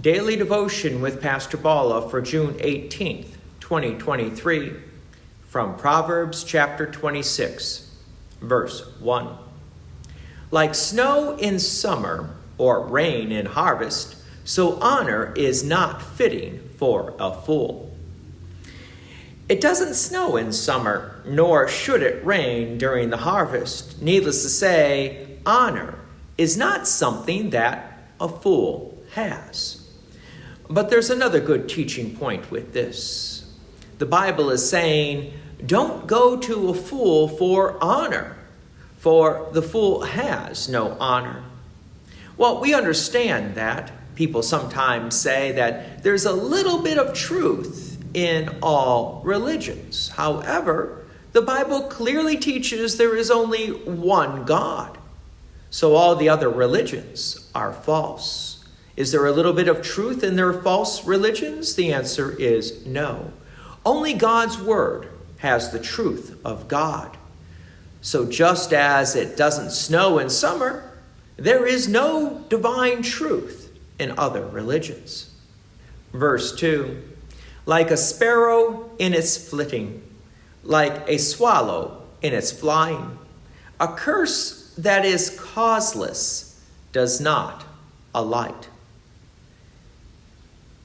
Daily Devotion with Pastor Balla for June 18th, 2023, from Proverbs chapter 26, verse 1. Like snow in summer or rain in harvest, so honor is not fitting for a fool. It doesn't snow in summer, nor should it rain during the harvest. Needless to say, honor is not something that a fool has. But there's another good teaching point with this. The Bible is saying, don't go to a fool for honor, for the fool has no honor. Well, we understand that. People sometimes say that there's a little bit of truth in all religions. However, the Bible clearly teaches there is only one God. So all the other religions are false. Is there a little bit of truth in their false religions? The answer is no. Only God's word has the truth of God. So just as it doesn't snow in summer, there is no divine truth in other religions. Verse 2, like a sparrow in its flitting, like a swallow in its flying, a curse that is causeless does not alight.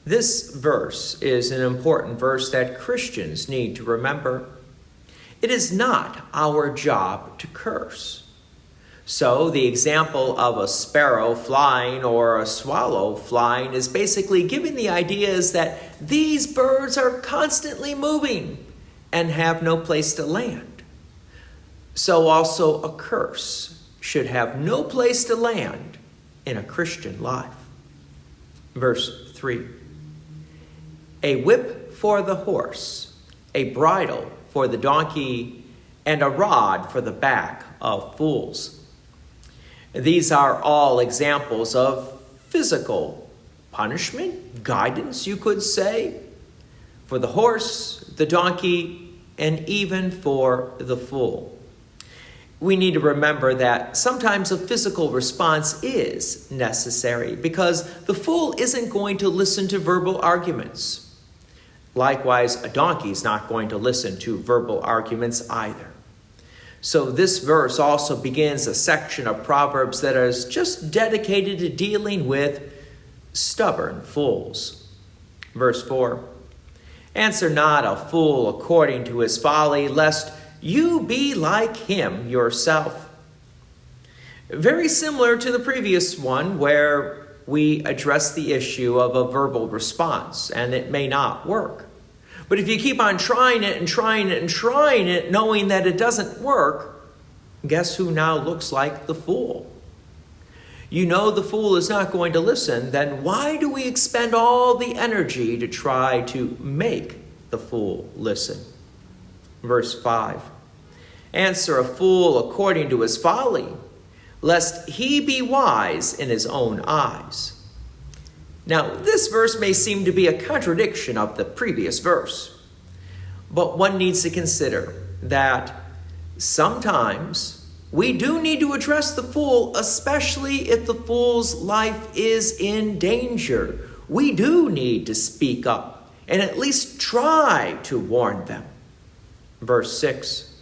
This verse is an important verse that Christians need to remember. It is not our job to curse. So the example of a sparrow flying or a swallow flying is basically giving the idea is that these birds are constantly moving and have no place to land. So also a curse should have no place to land in a Christian life. Verse 3. A whip for the horse, a bridle for the donkey, and a rod for the back of fools. These are all examples of physical punishment, guidance, you could say, for the horse, the donkey, and even for the fool. We need to remember that sometimes a physical response is necessary because the fool isn't going to listen to verbal arguments. Likewise, a donkey is not going to listen to verbal arguments either. So this verse also begins a section of Proverbs that is just dedicated to dealing with stubborn fools. Verse 4, answer not a fool according to his folly, lest you be like him yourself. Very similar to the previous one where we address the issue of a verbal response, and it may not work. But if you keep on trying it and trying it and trying it, knowing that it doesn't work, guess who now looks like the fool? You know the fool is not going to listen, then why do we expend all the energy to try to make the fool listen? Verse 5, answer a fool according to his folly, lest he be wise in his own eyes. Now, this verse may seem to be a contradiction of the previous verse, but one needs to consider that sometimes we do need to address the fool, especially if the fool's life is in danger. We do need to speak up and at least try to warn them. Verse 6,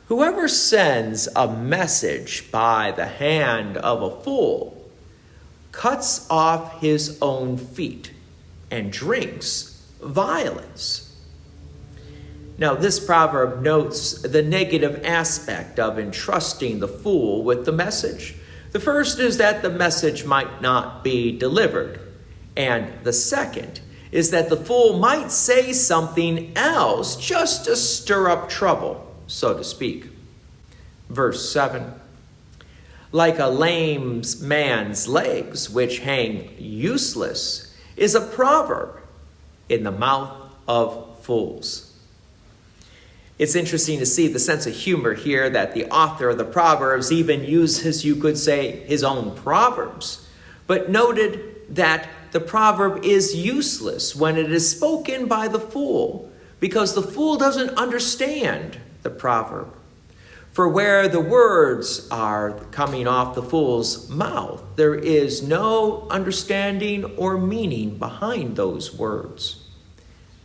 whoever sends a message by the hand of a fool cuts off his own feet and drinks violence. Now, this proverb notes the negative aspect of entrusting the fool with the message. The first is that the message might not be delivered. And the second is that the fool might say something else just to stir up trouble, so to speak. Verse 7. Like a lame man's legs, which hang useless, is a proverb in the mouth of fools. It's interesting to see the sense of humor here that the author of the Proverbs even uses, you could say, his own proverbs, but noted that the proverb is useless when it is spoken by the fool, because the fool doesn't understand the proverb. For where the words are coming off the fool's mouth, there is no understanding or meaning behind those words.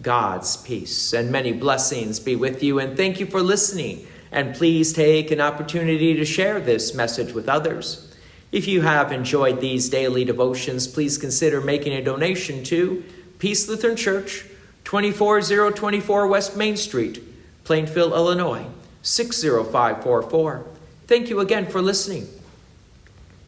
God's peace and many blessings be with you, and thank you for listening. And please take an opportunity to share this message with others. If you have enjoyed these daily devotions, please consider making a donation to Peace Lutheran Church, 24024 West Main Street, Plainfield, Illinois, 60544. Thank you again for listening.